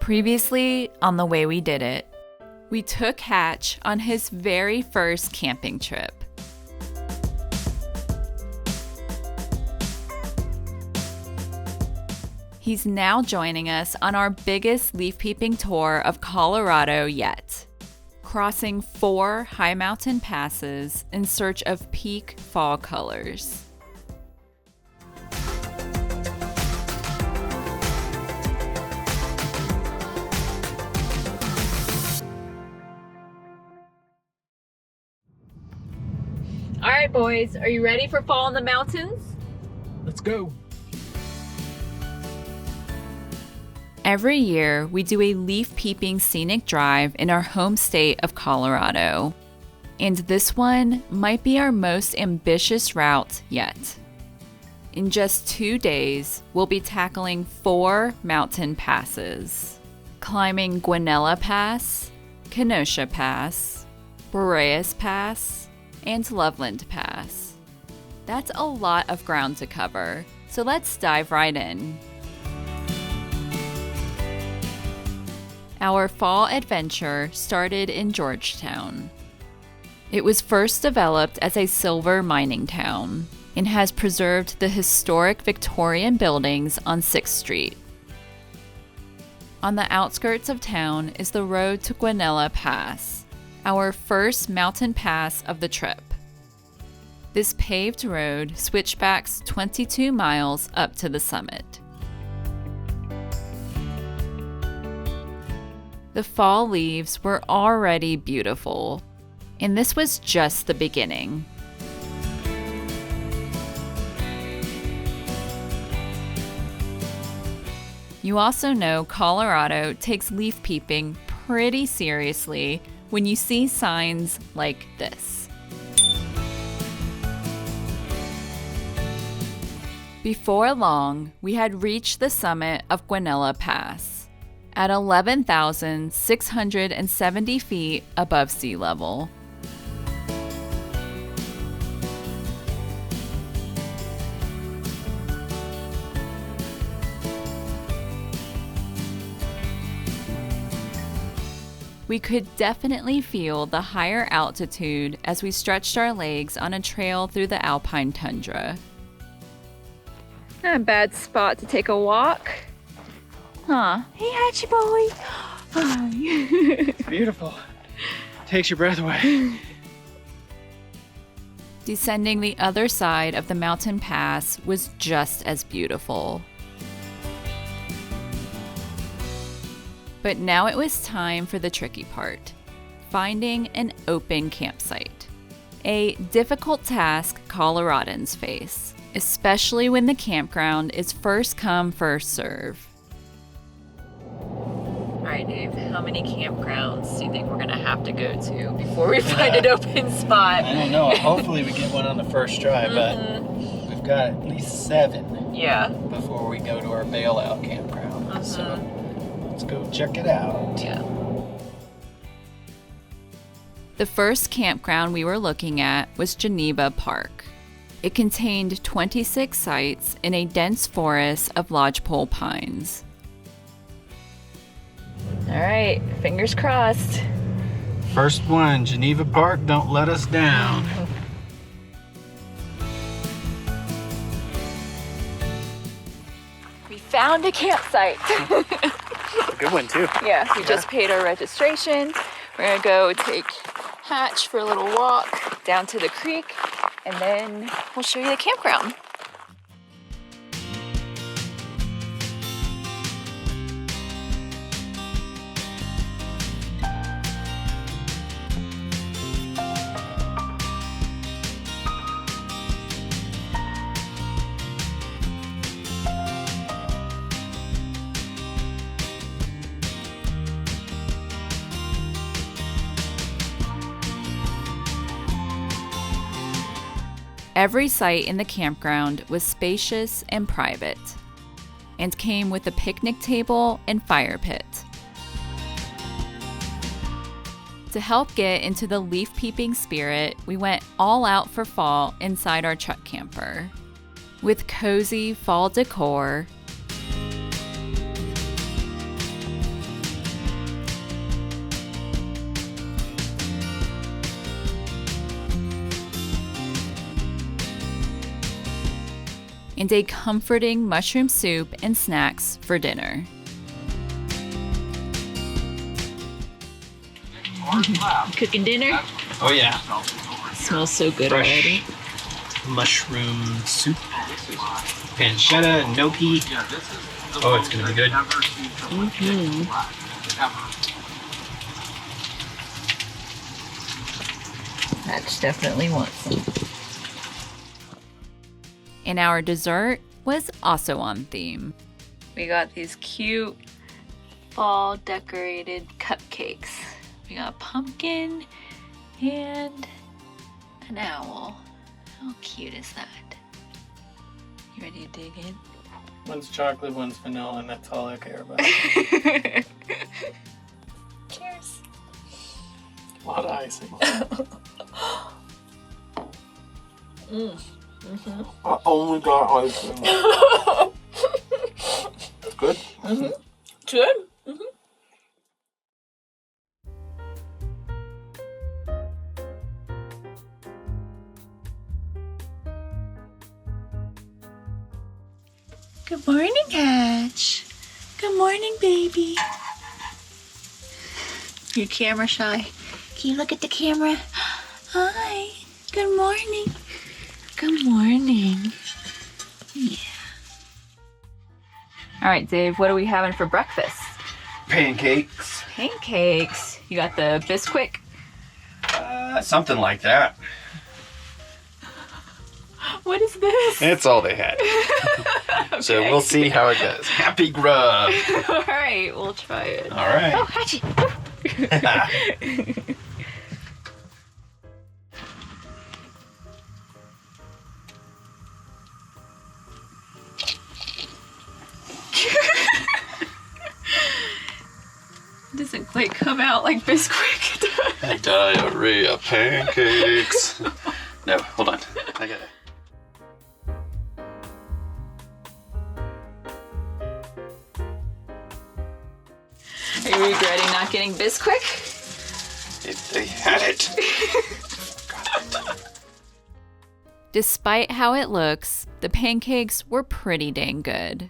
Previously on The Way We Did It, we took Hatch on his very first camping trip. He's now joining us on our biggest leaf peeping tour of Colorado yet, crossing 4 high mountain passes in search of peak fall colors. All right, boys, are you ready for fall in the mountains? Let's go. Every year, we do a leaf peeping scenic drive in our home state of Colorado. And this one might be our most ambitious route yet. In just 2 days, we'll be tackling 4 mountain passes, climbing Guanella Pass, Kenosha Pass, Boreas Pass, and Loveland Pass. That's a lot of ground to cover, so let's dive right in. Our fall adventure started in Georgetown. It was first developed as a silver mining town and has preserved the historic Victorian buildings on 6th Street. On the outskirts of town is the road to Guanella Pass, our first mountain pass of the trip. This paved road switchbacks 22 miles up to the summit. The fall leaves were already beautiful, and this was just the beginning. You also know Colorado takes leaf peeping pretty seriously when you see signs like this. Before long, we had reached the summit of Guanella Pass at 11,670 feet above sea level. We could definitely feel the higher altitude as we stretched our legs on a trail through the alpine tundra. Not a bad spot to take a walk. Huh. Hey, Hatchy boy. Hi. It's beautiful. Takes your breath away. Descending the other side of the mountain pass was just as beautiful. But now it was time for the tricky part, finding an open campsite. A difficult task Coloradans face, especially when the campground is first come, first serve. All right, Dave, how many campgrounds do you think we're gonna have to go to before we find an open spot? I don't know. Hopefully we get one on the first try, but we've got at least 7 before we go to our bailout campground. So let's go check it out. Yeah. The first campground we were looking at was Guanella Park. It contained 26 sites in a dense forest of lodgepole pines. All right, fingers crossed. First one, Guanella Park, don't let us down. We found a campsite. A good one too. Yeah, we just paid our registration. We're gonna go take Hatch for a little walk down to the creek, and then we'll show you the campground. Every site in the campground was spacious and private, and came with a picnic table and fire pit. To help get into the leaf peeping spirit, we went all out for fall inside our truck camper. With cozy fall decor, and a comforting mushroom soup and snacks for dinner. Cooking dinner? Oh yeah. Smells so good Fresh already. Mushroom soup, pancetta, and gnocchi. Oh, it's gonna be good. Patch definitely wants some. And our dessert was also on theme. We got these cute fall decorated cupcakes. We got a pumpkin and an owl. How cute is that? You ready to dig in? One's chocolate, one's vanilla, and that's all I care about. Cheers. A lot of icing. I only got icing. Good? Good. Good morning, Hatch. Good morning, baby. You're camera shy. Can you look at the camera? Hi. Good morning. Good morning. Yeah. All right, Dave, what are we having for breakfast? Pancakes. Pancakes. You got the Bisquick? Something like that. What is this? It's all they had. Okay. So we'll see how it goes. Happy grub. All right, we'll try it. All right. Oh, Hachi. Doesn't quite come out like Bisquick. Diarrhea pancakes. No, hold on. I got it. Are you regretting not getting Bisquick? If they had it. Despite how it looks, the pancakes were pretty dang good.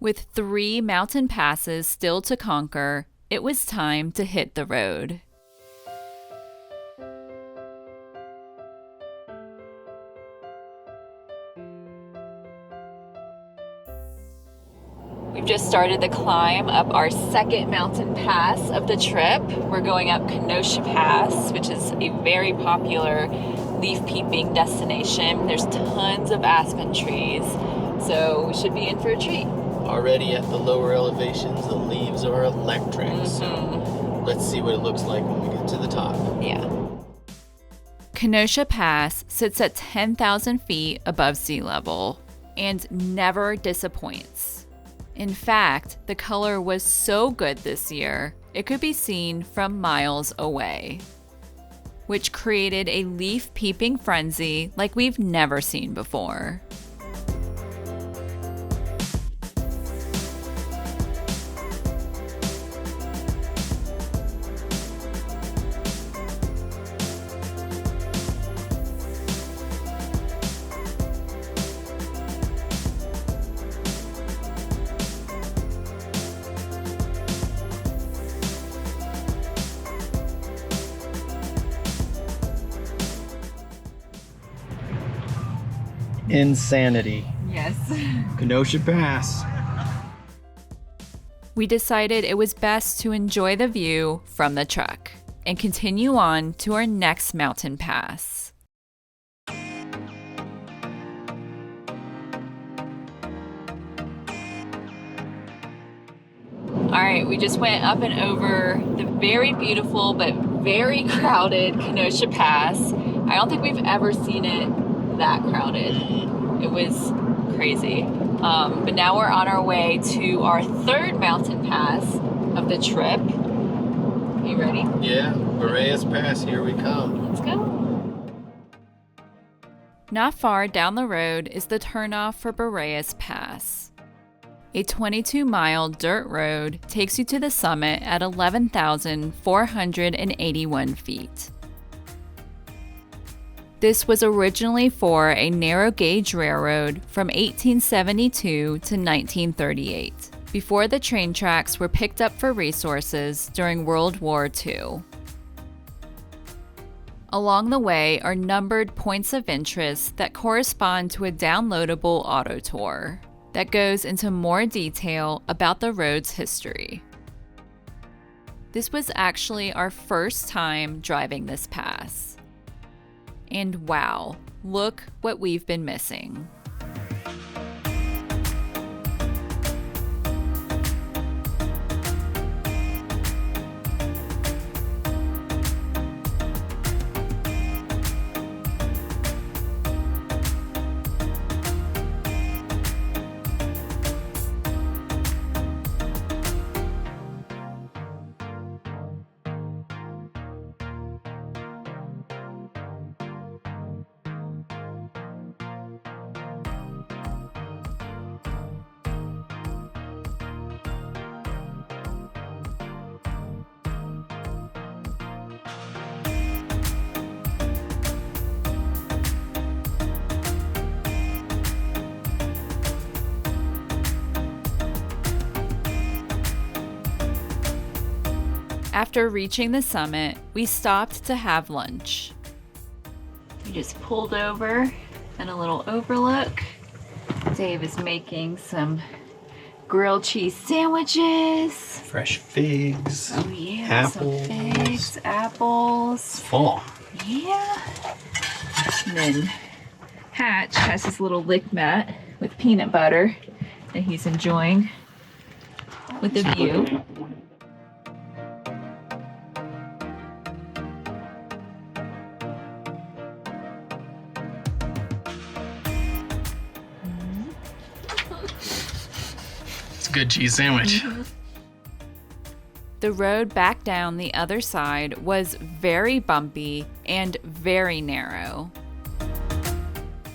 With 3 mountain passes still to conquer, it was time to hit the road. We've just started the climb up our second mountain pass of the trip. We're going up Kenosha Pass, which is a very popular leaf peeping destination. There's tons of aspen trees, so we should be in for a treat. Already at the lower elevations, the leaves are electric, so let's see what it looks like when we get to the top. Yeah. Kenosha Pass sits at 10,000 feet above sea level and never disappoints. In fact, the color was so good this year, it could be seen from miles away, which created a leaf peeping frenzy like we've never seen before. Insanity. Yes. Kenosha Pass. We decided it was best to enjoy the view from the truck and continue on to our next mountain pass. All right, we just went up and over the very beautiful but very crowded Kenosha Pass. I don't think we've ever seen it that crowded. It was crazy. But now we're on our way to our third mountain pass of the trip. You ready? Yeah, Boreas Pass, here we come. Let's go. Not far down the road is the turnoff for Boreas Pass. A 22-mile dirt road takes you to the summit at 11,481 feet. This was originally for a narrow gauge railroad from 1872 to 1938, before the train tracks were picked up for resources during World War II. Along the way are numbered points of interest that correspond to a downloadable auto tour that goes into more detail about the road's history. This was actually our first time driving this pass. And wow, look what we've been missing. After reaching the summit, we stopped to have lunch. We just pulled over and a little overlook. Dave is making some grilled cheese sandwiches. Fresh figs. Oh yeah, apples. some figs, apples. Fall. Yeah. And then Hatch has his little lick mat with peanut butter that he's enjoying with the view. Good cheese sandwich. The road back down the other side was very bumpy and very narrow,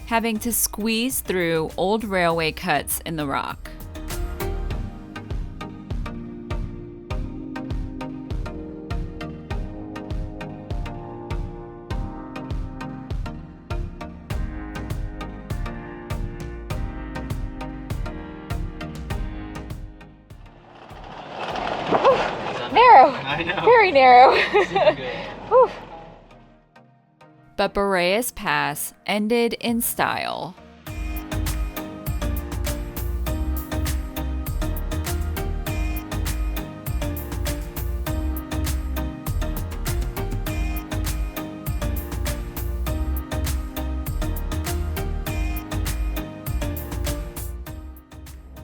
having to squeeze through old railway cuts in the rock. Narrow. I know. Very narrow. Super good. But Boreas Pass ended in style.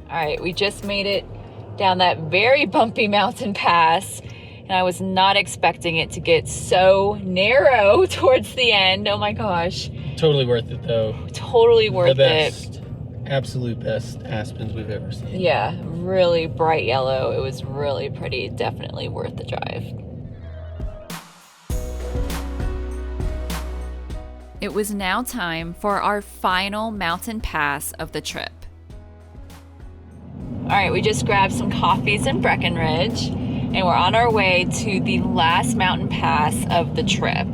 All right, we just made it down that very bumpy mountain pass, and I was not expecting it to get so narrow towards the end. Oh my gosh. Totally worth it though. Totally worth the it. best, absolute best aspens we've ever seen. Yeah, really bright yellow. It was really pretty. Definitely worth the drive. It was now time for our final mountain pass of the trip. All right, we just grabbed some coffees in Breckenridge, and we're on our way to the last mountain pass of the trip.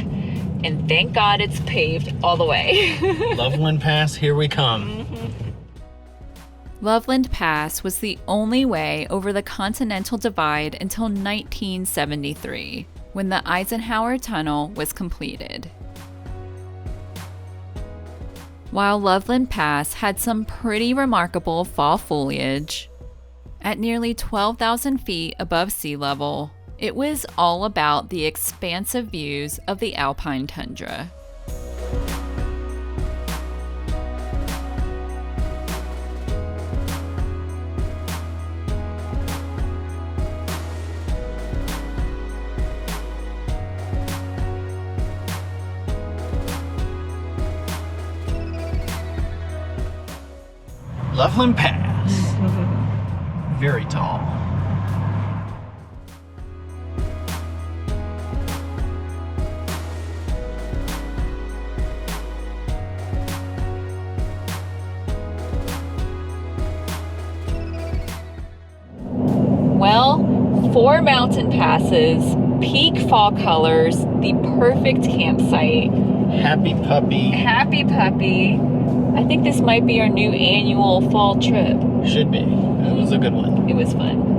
And thank God it's paved all the way. Loveland Pass, here we come. Mm-hmm. Loveland Pass was the only way over the Continental Divide until 1973, when the Eisenhower Tunnel was completed. While Loveland Pass had some pretty remarkable fall foliage, at nearly 12,000 feet above sea level, it was all about the expansive views of the alpine tundra. Loveland Pass. Very tall. Well, 4 mountain passes, peak fall colors, the perfect campsite. Happy puppy. Happy puppy. I think this might be our new annual fall trip. Should be. It was a good one. It was fun.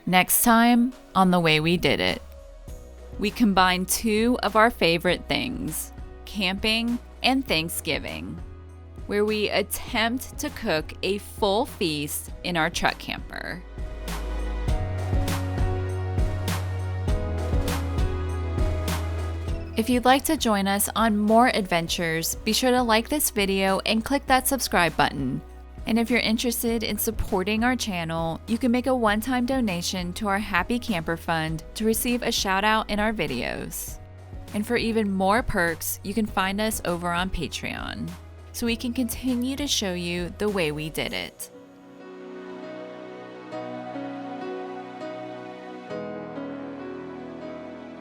Next time on The Way We Did It, we combine two of our favorite things, camping and Thanksgiving, where we attempt to cook a full feast in our truck camper. If you'd like to join us on more adventures, be sure to like this video and click that subscribe button. And if you're interested in supporting our channel, you can make a one-time donation to our Happy Camper Fund to receive a shout out in our videos. And for even more perks, you can find us over on Patreon, so we can continue to show you the way we did it.